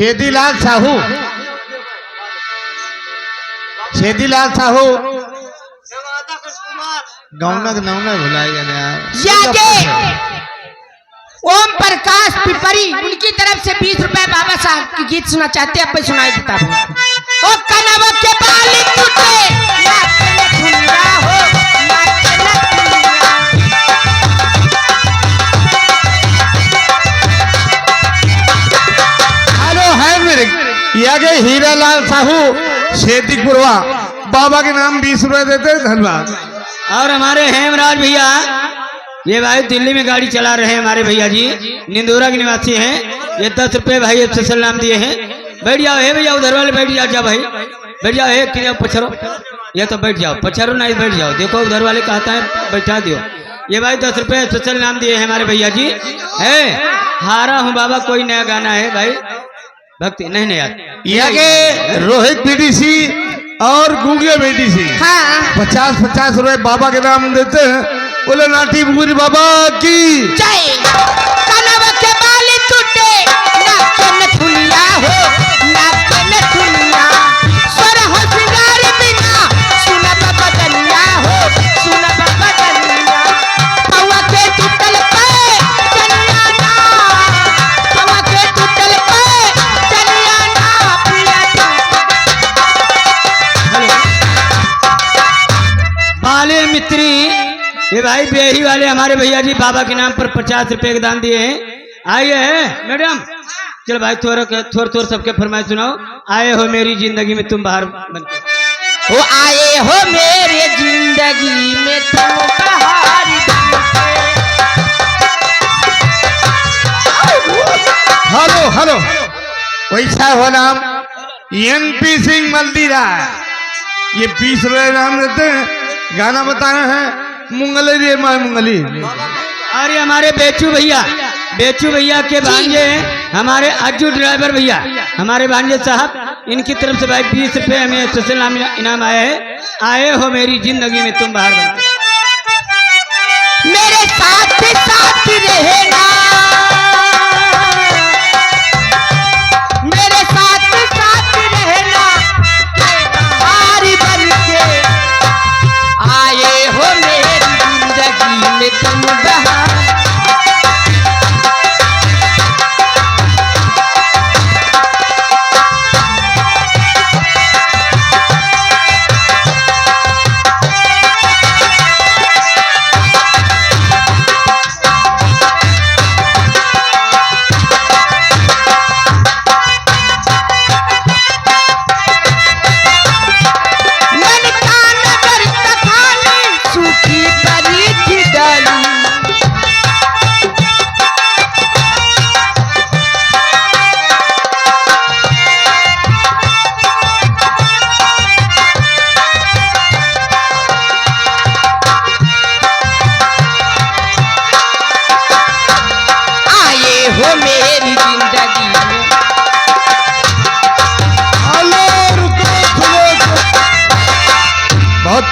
शेदीलाल साहू, शेदीलाल साहू गौनक नौना भुलाएगा ओम प्रकाश पिपरी उनकी तरफ से 20 रुपए बाबा साहब की गीत सुना चाहते हैं, अब सुनाई देता हूँ। ओ कनवा के बाल टूटे हेलो है मेरे यागे हीरालाल साहू शेदीपुरवा बाबा के नाम 20 रुपए देते, धन्यवाद। और हमारे हेमराज भैया ये भाई दिल्ली में गाड़ी चला रहे हैं, हमारे भैया जी निंदोरा के निवासी हैं। ये 10 रुपए भाई स्पेशल नाम दिए हैं। बैठ जाओ हे भैया, उधर वाले बैठ जाओ भाई, बैठ जाओ हे कि पछरो, ये तो बैठ जाओ, पछरो नहीं बैठ जाओ, देखो उधर वाले कहता है बैठा दियो। ये भाई 10 रुपए स्पेशल नाम दिए हैं हमारे भैया जी। है हारा हूँ बाबा, कोई नया गाना है भाई भक्ति नहीं नहीं यार। यागे रोहित बीडीसी और गूंगे बीडीसी हाँ 50-50 रुपए बाबा के नाम देते हैं। बोले नाटी बुरी बाबा की जय। कनवा के बाल टूटे नाक में धुनिया हो, नाक में धुनिया स्वर हो सिंगार बिना सुन बाबा दनिया हो, सुन बाबा दनिया पौवा के टूटल पे दनिया ना, पौवा के टूटल पे दनिया ना पिया बाले मित्री ये भाई बेही वाले हमारे भैया जी बाबा के नाम पर 50 रुपए के दान दिए हैं। आइए है मैडम, चल भाई थोड़ा सबके फरमाइश सुनाओ। आए हो मेरी जिंदगी में तुम बाहर बन के, वो आए हो मेरे जिंदगी में तुम बाहर हेलो हेलो वैसा हो नाम एनपी सिंह मल्दीरा, ये 20 रुपए नाम देते हैं। गाना बताना है मुंगली रे माय मुंगली। और ये हमारे बेचू भैया के भांजे हमारे अज्जू ड्राइवर भैया, हमारे भांजे साहब, इनकी तरफ से भाई 20 रुपए हमें स्पेशल इनाम आया है। आए हो मेरी जिंदगी में तुम बाहर बन के, मेरे साथ साथ रहना, मेरे साथ साथ रहना बाहर बन के, आए हो मेरी जिंदगी में तुम बाहर।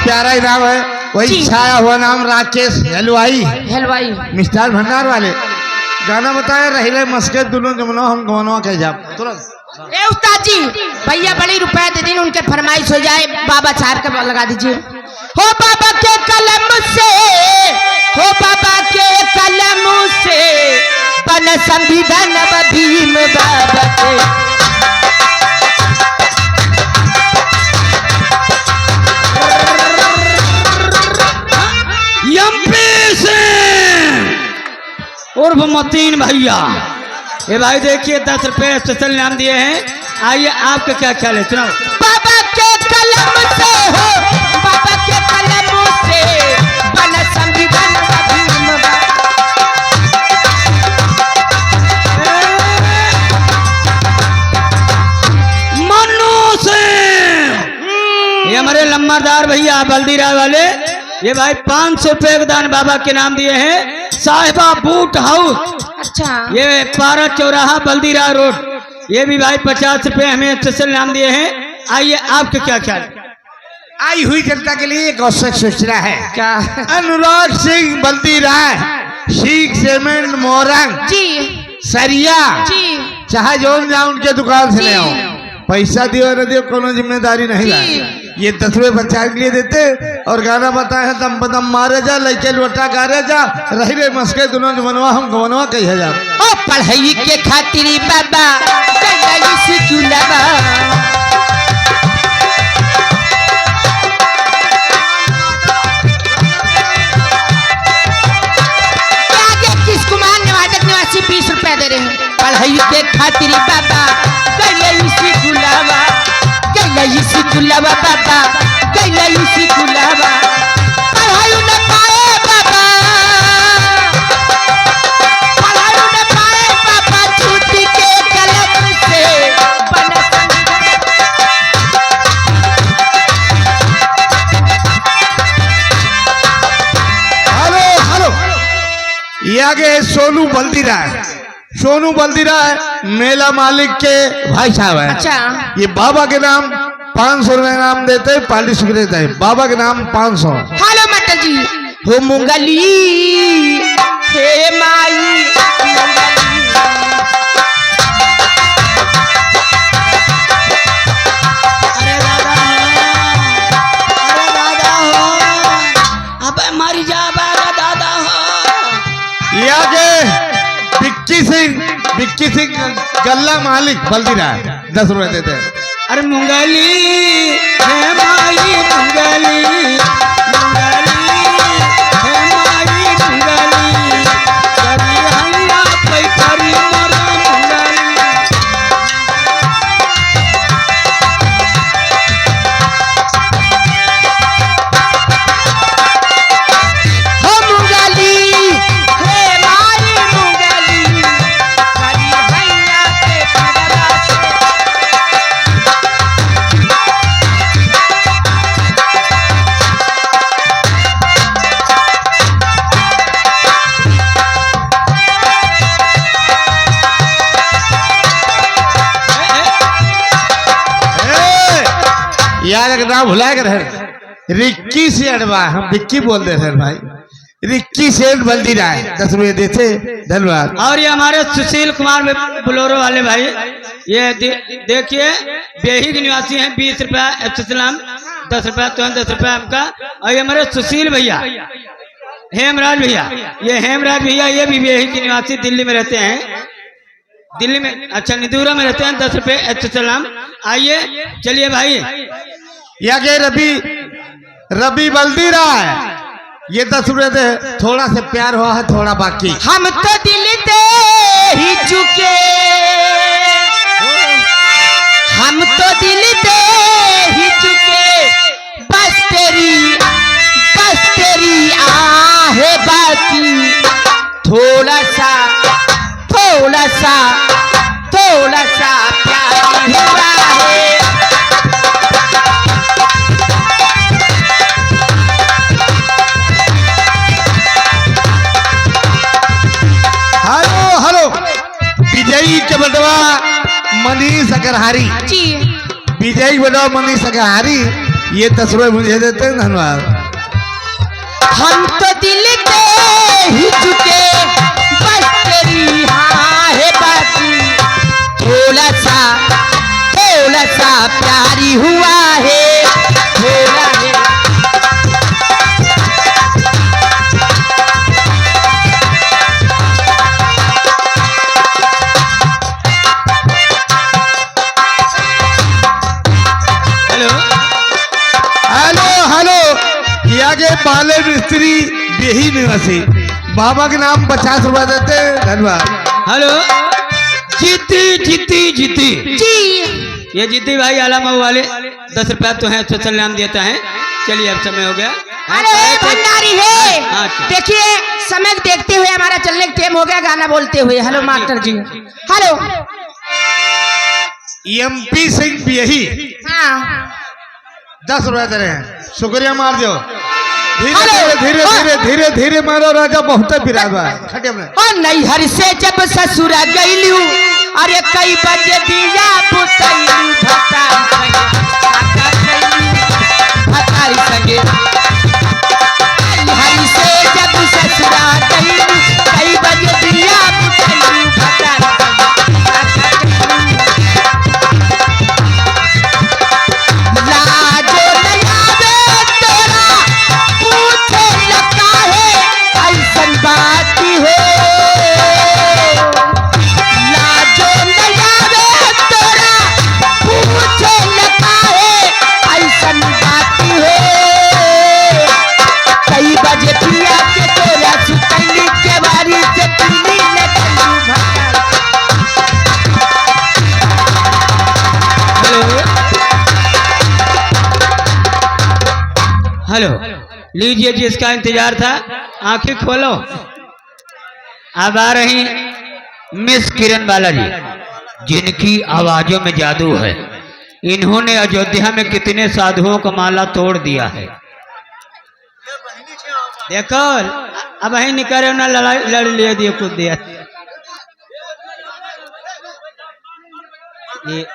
प्यारा इनाम है। वही छाया हुआ नाम राकेश हलवाई मिष्ठान भंडार वाले। गाना बताए रहिले मस्के दुनो जमुनो हम गवनवा कह जा तुरंत। ए उस्ताद जी भैया बड़ी रुपए दे दिन, उनके फरमाइश हो जाए बाबा चार का लगा दीजिए। हो बाबा के कलम से, हो बाबा के कलम से बन संविधान भीम बाबा के। उर्फ मतीन भैया, ये भाई देखिए 10 रुपए स्पेशल इनाम दिए हैं। आइए आपका क्या ख्याल है, सुनाओ। बाबा के कलम से हो, बाबा के कलम से बन संविधान भीम मनु से। ये हमारे लम्बादार भैया बल्दीराय वाले, ये भाई 500 रुपए का दान बाबा के नाम दिए हैं। साहिबा बूट हाउस, अच्छा, ये पारा चौराहा बल्दीराय रोड, ये भी भाई 50 रुपए हमें स्पेशल नाम दिए हैं। आइए आपका क्या ख्याल। आई हुई जनता के लिए एक आवश्यक सूचना है। क्या? अनुराग सिंह बल्दीराय, शीख सीमेंट मोरंग जी, सरिया जी, चाहे जोन जाओ उनके दुकान से ले आओ, पैसा दियो न दियो कोनो जिम्मेदारी नहीं है। ये 10 रुपये बच्चा के लिए देते और गाना बताए हैं दम बदम मारे जा लइके लोटा गारे जा रही रे मस्के दुनो बनवा हम गवनवा कही जा ओ पढ़ाई के खातिर बाबा गई स्कूलवा कुमार निवादक निवासी 20 रुपए दे रहे हैं। पढ़ाई के खातिर बाबा गई स्कूलवा बाबा गई स्कूलवा पढ़ाई न पाए बाबा पढ़ाई न पाए बाबा छुट्टी के कलम से बना हेलो हेलो ये आगे सोनू बल्दीराय। सोनू बल्दीराय मेला मालिक के भाई साहब है। अच्छा ये बाबा के नाम 500 रुपए नाम देते हैं, पालिश देते हैं बाबा के नाम 500। हेलो माता जी हो मुंगली हे माई दादा हो, अब मर जा बाबा दादा हो। ये आगे विक्की सिंह गल्ला मालिक बल्दीराय 10 रुपए देते हैं। अरे मुंगली है माई मुंगली मुंगली है माई मुंगली करी हैया पे करी मोर मुंगली। हो मुंगली हे माई मुंगली करी हैया के पगला से यार एक नाम भुला के रहे रिक्की सेठ बा, हम विक्की बोल दे रहे भाई। रिक्की सेठ बल्दीराय 10 रुपए देते, धन्यवाद। और ये हमारे सुशील कुमार बोलोरो वाले भाई, ये देखिए बेही के निवासी हैं। 20 रुपया एफसलाम 10 रुपया तो 10 रुपया आपका। और ये हमारे सुशील भैया हेमराज भैया, ये हेमराज भैया ये भी बेही के निवासी दिल्ली में रहते हैं। दिल्ली में अच्छा निदूरा में रहते हैं। 10 रुपये एफसलाम। आइए चलिए भाई या के रवि बल्दीराय ये 10 रुपए दे, थोड़ा से प्यार हुआ है थोड़ा बाकी। हम तो दिल दे ही चुके हम तो दिल दे ही चुके बस तेरी आहे बाकी थोड़ा सा प्यार हुआ है। हेलो हेलो विजयी के बटवा मनीष अग्रहारी जी विजयी के बटवा मनीष अग्रहारी ये 10 रुपए मुझे देते हैं, धन्यवाद। हम तो दिल दे ही चुके बस तेरी हाँ है बाकी थोड़ा सा प्यारी हुआ है थोड़ा है। हेलो हेलो हेलो ये आगे बाले मिस्त्री बेही निवासी बाबा के नाम 50 रुपए देते हैं, धन्यवाद। हेलो जीती जी ये जीती भाई आला मऊ वाले 10 रुपया तो है सोशल नाम देता है। चलिए अब समय हो गया। अरे भंडारी है हाँ, अच्छा। देखिए समय देखते हुए हमारा चलने का टाइम हो गया गाना बोलते हुए। हेलो मास्टर जी हेलो MP सिंह बेही हाँ 10 रुपए दे रहे हैं, शुक्रिया मार दो। धीरे हेलो। धीरे धीरे धीरे धीरे मारो राजा बहुत बिरादवा खटे में। और नैहर से जब ससुरा गईलू अरे कई बजे दिया बुतैलू भताई संगे नैहर से जब ससुरा गईलू कई बजे दिया बुतैलू भताई संगे हेलो, लीजिए जिसका इंतजार था आंखें खोलो। अब आ रही मिस किरण बालाजी, जिनकी आवाजों में जादू है। इन्होंने अयोध्या में कितने साधुओं का माला तोड़ दिया है। देखो अब वही निकले ना लड़ लिए दिए खुद दिया। ये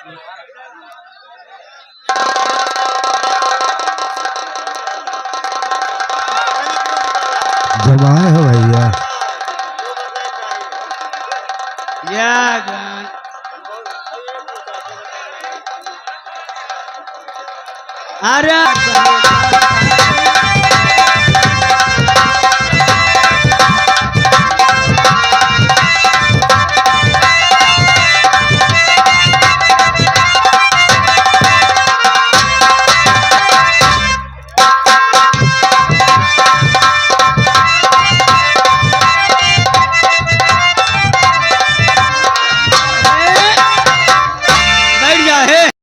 जमाए हो भैया। अरे